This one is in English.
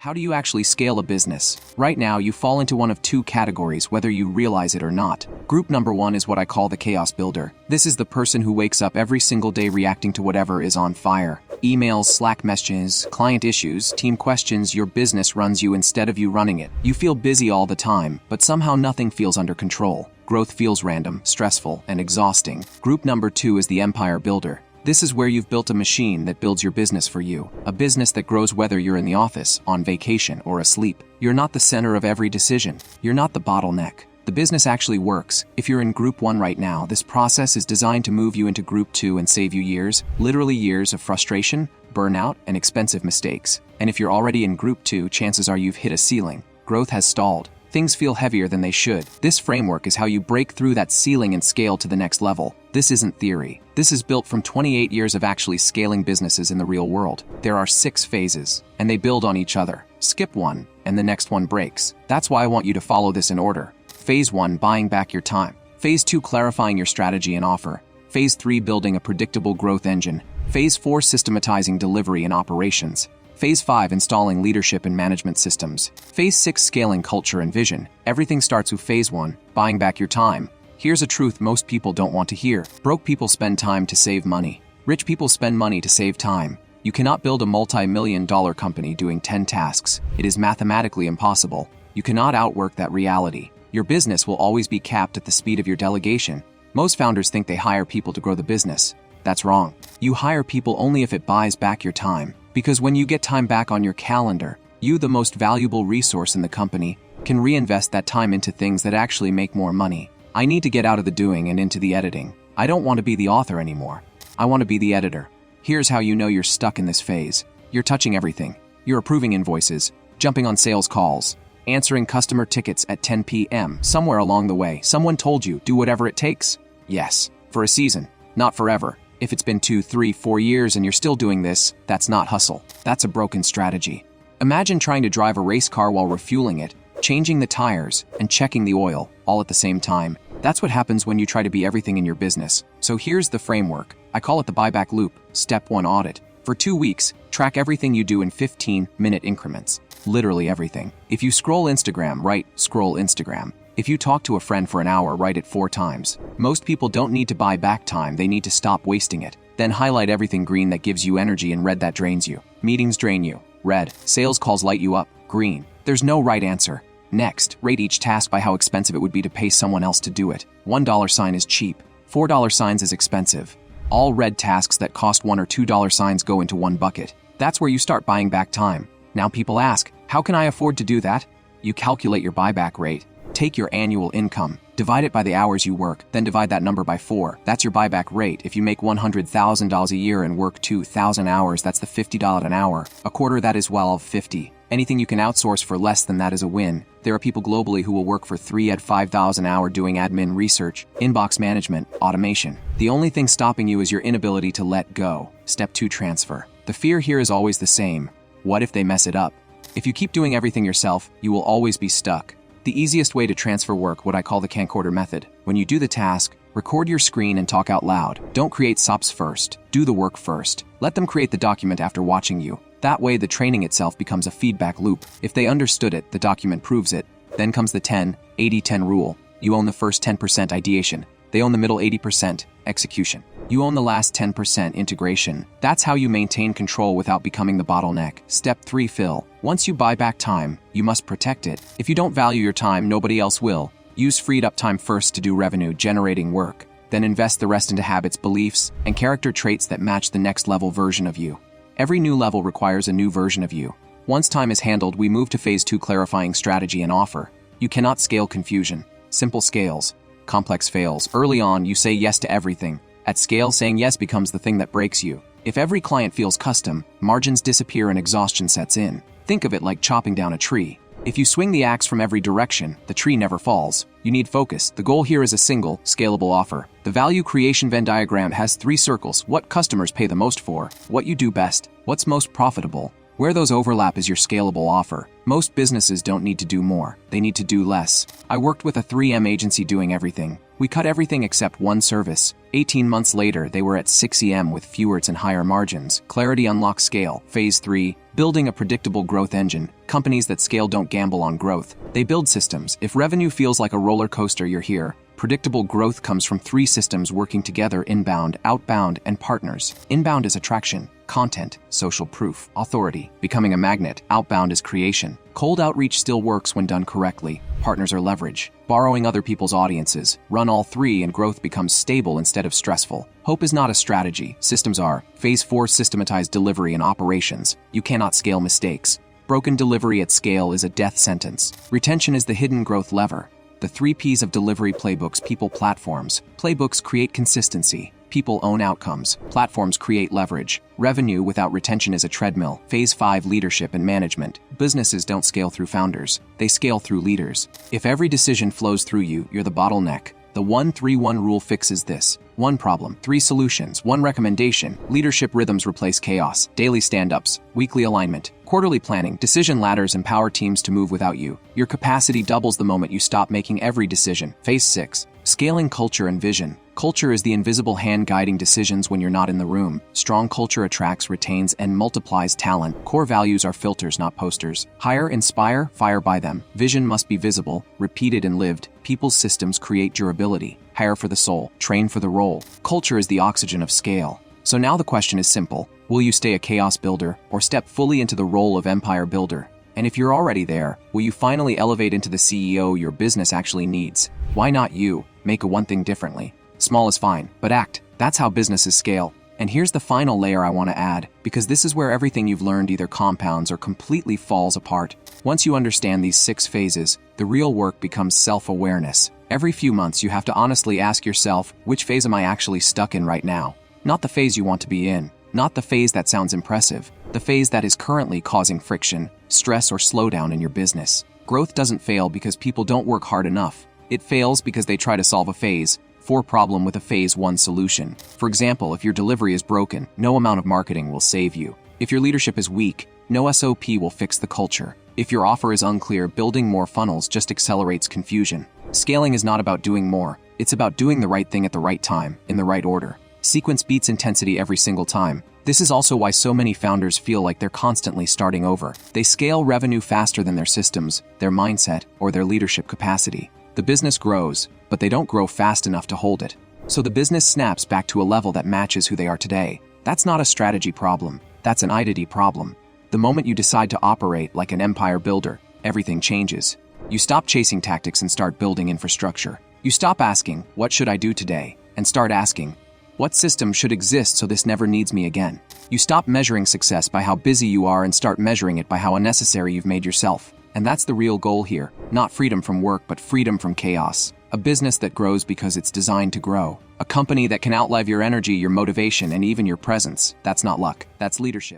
How do you actually scale a business? Right now, you fall into one of two categories, whether you realize it or not. Group number one is what I call the chaos builder. This is the person who wakes up every single day reacting to whatever is on fire. Emails, Slack messages, client issues, team questions. Your business runs you instead of you running it. You feel busy all the time, but somehow nothing feels under control. Growth feels random, stressful, and exhausting. Group number two is the empire builder. This is where you've built a machine that builds your business for you. A business that grows whether you're in the office, on vacation, or asleep. You're not the center of every decision. You're not the bottleneck. The business actually works. If you're in group one right now, this process is designed to move you into group two and save you years, literally years of frustration, burnout, and expensive mistakes. And if you're already in group two, chances are you've hit a ceiling. Growth has stalled. Things feel heavier than they should. This framework is how you break through that ceiling and scale to the next level. This isn't theory. This is built from 28 years of actually scaling businesses in the real world. There are 6 phases, and they build on each other. Skip one, and the next one breaks. That's why I want you to follow this in order. Phase 1, buying back your time. Phase 2, clarifying your strategy and offer. Phase 3, building a predictable growth engine. Phase 4, systematizing delivery and operations. Phase 5, installing leadership and management systems. Phase 6, scaling culture and vision. Everything starts with Phase 1, buying back your time. Here's a truth most people don't want to hear. Broke people spend time to save money. Rich people spend money to save time. You cannot build a multi-million-dollar company doing 10 tasks. It is mathematically impossible. You cannot outwork that reality. Your business will always be capped at the speed of your delegation. Most founders think they hire people to grow the business. That's wrong. You hire people only if it buys back your time. Because when you get time back on your calendar, you, the most valuable resource in the company, can reinvest that time into things that actually make more money. I need to get out of the doing and into the editing. I don't want to be the author anymore. I want to be the editor. Here's how you know you're stuck in this phase. You're touching everything. You're approving invoices, jumping on sales calls, answering customer tickets at 10 p.m. Somewhere along the way, someone told you, do whatever it takes. Yes, for a season, not forever. If it's been 2, 3, 4 years and you're still doing this, that's not hustle. That's a broken strategy. Imagine trying to drive a race car while refueling it, changing the tires, and checking the oil, all at the same time. That's what happens when you try to be everything in your business. So here's the framework. I call it the buyback loop. Step 1, audit. For 2 weeks, track everything you do in 15-minute increments. Literally everything. If you scroll Instagram, write scroll Instagram. If you talk to a friend for an hour, write it 4 times. Most people don't need to buy back time, they need to stop wasting it. Then highlight everything green that gives you energy and red that drains you. Meetings drain you. Red. Sales calls light you up. Green. There's no right answer. Next, rate each task by how expensive it would be to pay someone else to do it. $1 sign is cheap. $4 signs is expensive. All red tasks that cost $1 or $2 signs go into one bucket. That's where you start buying back time. Now people ask, how can I afford to do that? You calculate your buyback rate. Take your annual income, divide it by the hours you work, then divide that number by 4. That's your buyback rate. If you make $100,000 a year and work 2,000 hours, that's the $50 an hour. A quarter, that is well of 50. Anything you can outsource for less than that is a win. There are people globally who will work for 3 at 5,000 an hour doing admin, research, inbox management, automation. The only thing stopping you is your inability to let go. Step 2, transfer. The fear here is always the same. What if they mess it up? If you keep doing everything yourself, you will always be stuck. The easiest way to transfer work, what I call the camcorder method. When you do the task, record your screen and talk out loud. Don't create SOPs first. Do the work first. Let them create the document after watching you. That way, the training itself becomes a feedback loop. If they understood it, the document proves it. Then comes the 10-80-10 rule. You own the first 10% ideation. They own the middle 80% execution. You own the last 10% integration. That's how you maintain control without becoming the bottleneck. Step 3, fill. Once you buy back time, you must protect it. If you don't value your time, nobody else will. Use freed up time first to do revenue-generating work. Then invest the rest into habits, beliefs, and character traits that match the next level version of you. Every new level requires a new version of you. Once time is handled, we move to phase 2, clarifying strategy and offer. You cannot scale confusion. Simple scales. Complex fails. Early on, you say yes to everything. At scale, saying yes becomes the thing that breaks you. If every client feels custom, margins disappear and exhaustion sets in. Think of it like chopping down a tree. If you swing the axe from every direction, the tree never falls. You need focus. The goal here is a single, scalable offer. The value creation Venn diagram has 3 circles: what customers pay the most for, what you do best, what's most profitable. Where those overlap is your scalable offer. Most businesses don't need to do more, they need to do less. I worked with a 3M agency doing everything. We cut everything except one service. 18 months later, they were at 6 EM with fewer and higher margins. Clarity unlocks scale. Phase 3, Building a predictable growth engine. Companies that scale don't gamble on growth. They build systems. If revenue feels like a roller coaster, you're here. Predictable growth comes from 3 systems working together: inbound, outbound, and partners. Inbound is attraction, content, social proof, authority, becoming a magnet. Outbound is creation. Cold outreach still works when done correctly. Partners are leverage, borrowing other people's audiences. Run all 3 and growth becomes stable instead of stressful. Hope is not a strategy. Systems are. Phase 4, systematize delivery and operations. You cannot scale mistakes. Broken delivery at scale is a death sentence. Retention is the hidden growth lever. The 3 Ps of delivery: playbooks, people, platforms. Playbooks create consistency. People own outcomes. Platforms create leverage. Revenue without retention is a treadmill. Phase 5, leadership and management. Businesses don't scale through founders. They scale through leaders. If every decision flows through you, you're the bottleneck. The 1-3-1 rule fixes this. 1 problem, 3 solutions, 1 recommendation. Leadership rhythms replace chaos. Daily stand-ups, weekly alignment, quarterly planning. Decision ladders empower teams to move without you. Your capacity doubles the moment you stop making every decision. Phase 6, scaling culture and vision. Culture is the invisible hand guiding decisions when you're not in the room. Strong culture attracts, retains, and multiplies talent. Core values are filters, not posters. Hire, inspire, fire by them. Vision must be visible, repeated, and lived. People's systems create durability. Hire for the soul, train for the role. Culture is the oxygen of scale. So now the question is simple. Will you stay a chaos builder or step fully into the role of empire builder? And if you're already there, will you finally elevate into the CEO your business actually needs? Why not you? Make one thing differently. Small is fine, but act. That's how businesses scale. And here's the final layer I want to add, because this is where everything you've learned either compounds or completely falls apart. Once you understand these 6 phases, the real work becomes self-awareness. Every few months you have to honestly ask yourself, which phase am I actually stuck in right now? Not the phase you want to be in, not the phase that sounds impressive, the phase that is currently causing friction, stress, or slowdown in your business. Growth doesn't fail because people don't work hard enough. It fails because they try to solve a phase 4 problem with a phase 1 solution. For example, if your delivery is broken, no amount of marketing will save you. If your leadership is weak, no SOP will fix the culture. If your offer is unclear, building more funnels just accelerates confusion. Scaling is not about doing more. It's about doing the right thing at the right time, in the right order. Sequence beats intensity every single time. This is also why so many founders feel like they're constantly starting over. They scale revenue faster than their systems, their mindset, or their leadership capacity. The business grows, but they don't grow fast enough to hold it. So the business snaps back to a level that matches who they are today. That's not a strategy problem. That's an identity problem. The moment you decide to operate like an empire builder, everything changes. You stop chasing tactics and start building infrastructure. You stop asking, what should I do today? And start asking, what system should exist so this never needs me again? You stop measuring success by how busy you are and start measuring it by how unnecessary you've made yourself. And that's the real goal here. Not freedom from work, but freedom from chaos. A business that grows because it's designed to grow. A company that can outlive your energy, your motivation, and even your presence. That's not luck. That's leadership.